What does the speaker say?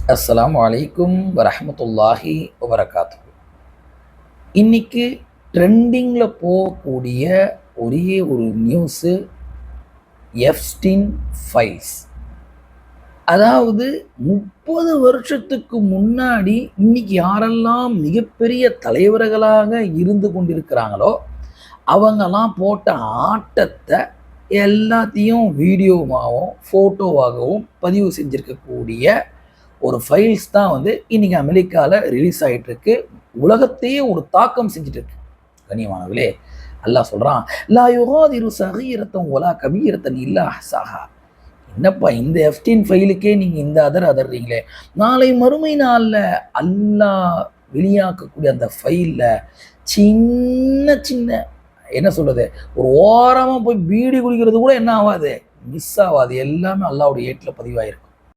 அஸ்ஸலாமு அலைக்கும் வரஹ்மத்துல்லாஹி வபரகாத்துஹு. இன்னைக்கு ட்ரெண்டிங்கில் போகக்கூடிய ஒரே ஒரு நியூஸு எப்ஸ்டீன் ஃபைல்ஸ். அதாவது 30 வருஷத்துக்கு முன்னாடி இன்னைக்கு யாரெல்லாம் மிகப்பெரிய தலைவர்களாக இருந்து கொண்டிருக்கிறாங்களோ அவங்கெல்லாம் போட்ட ஆட்டத்தை எல்லாத்தையும் வீடியோவாகவும் ஃபோட்டோவாகவும் பதிவு செஞ்சுருக்கக்கூடிய ஒரு ஃபைல்ஸ் தான் இன்னைக்கு அமெரிக்காவில் ரிலீஸ் ஆகிட்டு இருக்கு. உலகத்தையே ஒரு தாக்கம் செஞ்சுட்டு இருக்கு. கண்ணியமானவர்களே, அல்லாஹ் சொல்றான், லா யுகாதிரு சகீரத்தன் ஒலா கபீரத்தன் இல்லா அஹ்சாஹா. என்னப்பா இந்த எஃப்டீன் ஃபைலுக்கே நீங்க இந்த அதறீங்களே, நாளை மறுமை நாளில் அல்லாஹ் வெளியாக்கக்கூடிய அந்த ஃபைலில் சின்ன சின்ன என்ன சொல்றது, ஒரு ஓரமாக போய் பீடி குடிக்கிறது கூட என்ன ஆகாது, மிஸ் ஆகாது. எல்லாமே அல்லாஹ்வுடைய ஏட்டில் பதிவாயிருக்கும்.